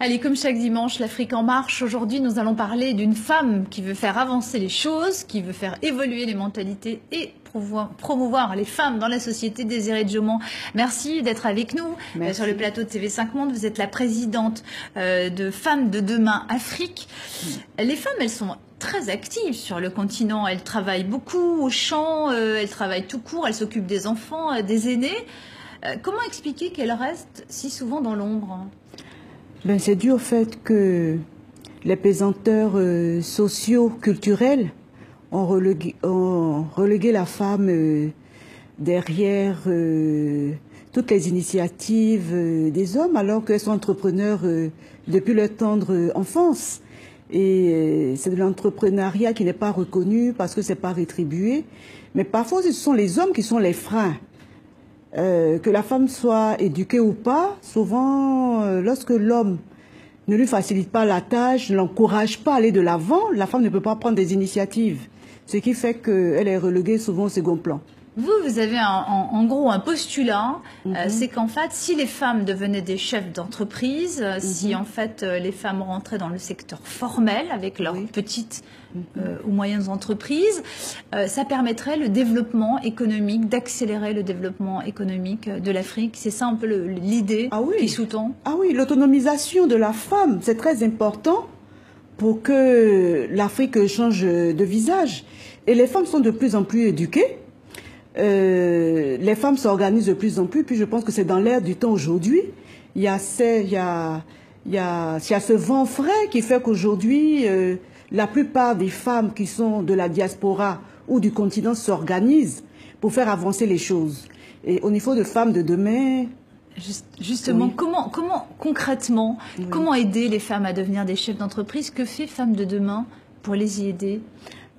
Allez, comme chaque dimanche, l'Afrique en marche. Aujourd'hui, nous allons parler d'une femme qui veut faire avancer les choses, qui veut faire évoluer les mentalités et promouvoir les femmes dans la société. Désirée Djoman, merci d'être avec nous sur le plateau de TV5 Monde. Vous êtes la présidente de Femmes de Demain Afrique. Les femmes, elles sont très actives sur le continent. Elles travaillent beaucoup au champ, elles travaillent tout court, elles s'occupent des enfants, des aînés. Comment expliquer qu'elles restent si souvent dans l'ombre ? Ben, c'est dû au fait que les pesanteurs sociaux, culturels ont relégué la femme derrière toutes les initiatives des hommes, alors qu'elles sont entrepreneurs depuis leur tendre enfance. Et c'est de l'entrepreneuriat qui n'est pas reconnu parce que c'est pas rétribué. Mais parfois, ce sont les hommes qui sont les freins. Que la femme soit éduquée ou pas, souvent, lorsque l'homme ne lui facilite pas la tâche, ne l'encourage pas à aller de l'avant, la femme ne peut pas prendre des initiatives. Ce qui fait qu'elle est reléguée souvent au second plan. Vous avez en gros un postulat, c'est qu'en fait, si les femmes devenaient des chefs d'entreprise, si en fait les femmes rentraient dans le secteur formel avec leurs petites ou moyennes entreprises, ça permettrait le développement économique, d'accélérer le développement économique de l'Afrique. C'est ça un peu l'idée qui sous-tend. Ah oui, l'autonomisation de la femme, c'est très important pour que l'Afrique change de visage. Et les femmes sont de plus en plus éduquées. Les femmes s'organisent de plus en plus, puis je pense que c'est dans l'air du temps aujourd'hui. Il y a ce vent frais qui fait qu'aujourd'hui, la plupart des femmes qui sont de la diaspora ou du continent s'organisent pour faire avancer les choses. Et au niveau de Femmes de Demain... Justement, comment concrètement, comment aider les femmes à devenir des chefs d'entreprise? Que fait Femmes de Demain pour les y aider?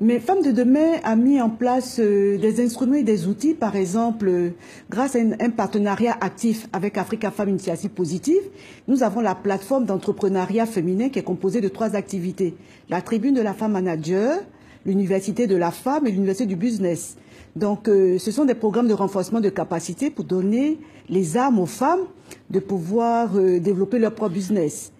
Mais Femmes de Demain a mis en place des instruments et des outils, par exemple, grâce à un partenariat actif avec Africa Femmes Initiative Positive, nous avons la plateforme d'entrepreneuriat féminin qui est composée de 3 activités. La tribune de la femme manager, l'université de la femme et l'université du business. Donc, ce sont des programmes de renforcement de capacité pour donner les armes aux femmes de pouvoir développer leur propre business.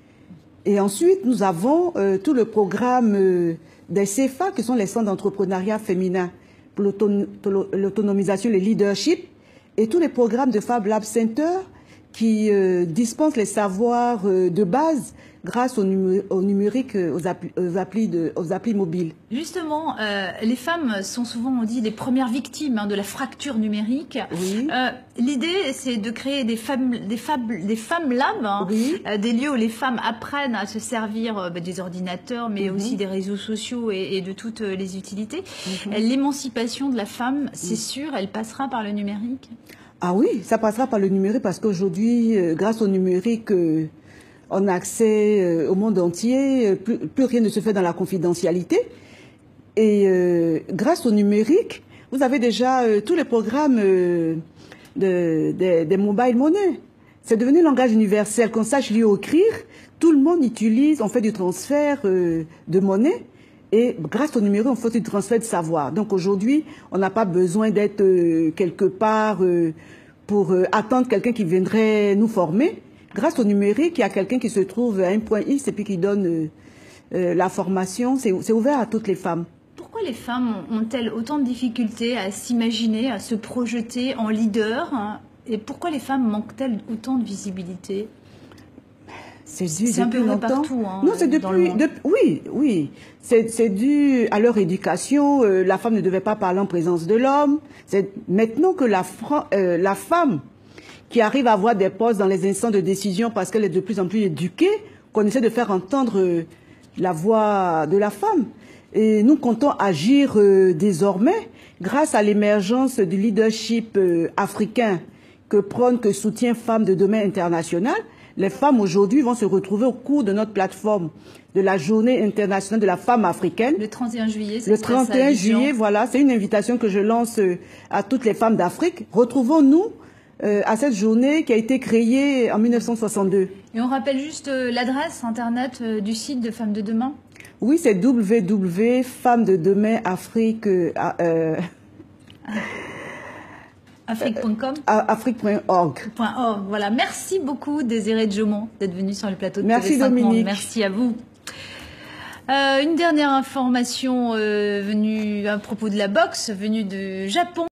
Et ensuite, nous avons tout le programme des CFA, qui sont les centres d'entrepreneuriat féminin pour l'autonomisation, le leadership, et tous les programmes de Fab Lab Center qui dispensent les savoirs de base grâce au numérique, aux applis mobiles. Justement, les femmes sont souvent, on dit, les premières victimes de la fracture numérique. Oui. L'idée, c'est de créer des femmes labs, des lieux où les femmes apprennent à se servir des ordinateurs, mais aussi des réseaux sociaux et de toutes les utilités. L'émancipation de la femme, c'est sûr, elle passera par le numérique? Ah oui, ça passera par le numérique parce qu'aujourd'hui, grâce au numérique, on a accès au monde entier, plus rien ne se fait dans la confidentialité. Et grâce au numérique, vous avez déjà tous les programmes des mobile money. C'est devenu un langage universel, qu'on sache lire ou écrire. Tout le monde utilise, on fait du transfert de monnaie. Et grâce au numérique, on fait du transfert de savoir. Donc aujourd'hui, on n'a pas besoin d'être quelque part pour attendre quelqu'un qui viendrait nous former. Grâce au numérique, il y a quelqu'un qui se trouve à un point X et puis qui donne la formation. C'est ouvert à toutes les femmes. Pourquoi les femmes ont-elles autant de difficultés à s'imaginer, à se projeter en leader, hein, et pourquoi les femmes manquent-elles autant de visibilité? C'est un peu vrai partout. Hein, non, c'est oui. C'est dû à leur éducation. La femme ne devait pas parler en présence de l'homme. C'est maintenant que la femme qui arrive à avoir des postes dans les instances de décision parce qu'elle est de plus en plus éduquée, qu'on essaie de faire entendre la voix de la femme. Et nous comptons agir désormais grâce à l'émergence du leadership africain que soutient Femmes de Demain International. Les femmes aujourd'hui vont se retrouver au cours de notre plateforme de la Journée internationale de la femme africaine. Le 31 juillet, Le 31 juillet, voilà, c'est une invitation que je lance à toutes les femmes d'Afrique. Retrouvons-nous à cette journée qui a été créée en 1962. Et on rappelle juste l'adresse internet du site de Femmes de Demain? Oui, c'est www.femmesdedemainafrique. Afrique.com Afrique.org. Voilà, merci beaucoup Désiré Djomon d'être venu sur le plateau de Merci TV5 Dominique. Monde. Merci à vous. Une dernière information venue à propos de la boxe, venue de Japon.